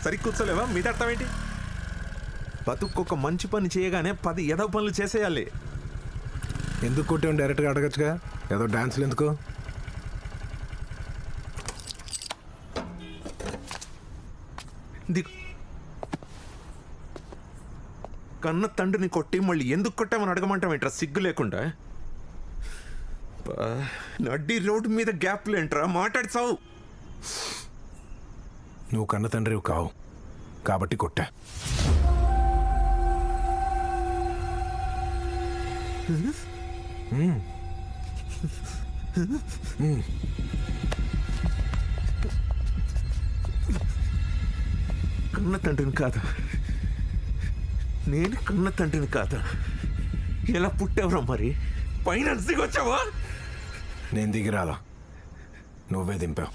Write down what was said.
సరి కూర్చోలేవా మీద అర్థం ఏంటి? బతుక్కొక మంచి పని చేయగానే 10 ఎదవ పనులు చేసేయాలి. ఎందుకు కొట్టావు? డైరెక్ట్గా అడగచ్చుగా. ఏదో డాన్సులు ఎందుకు? కన్న తండ్రిని కొట్టి మళ్ళీ ఎందుకు కొట్టామని అడగమంటావేంట్రా సిగ్గు లేకుండా? నడ్డి రోడ్డు మీద గ్యాప్లు ఏంట్రా మాట్లాడుతావు? నువ్వు కన్న తండ్రివి కావు కాబట్టి కొట్టా. కన్న తండ్రిని కాదా? నేను కన్న తండ్రిని కాదా? ఎలా పుట్టావురా మరి? పైన దిగొచ్చావా? నేను దిగిరాలా, నువ్వే దింపావు.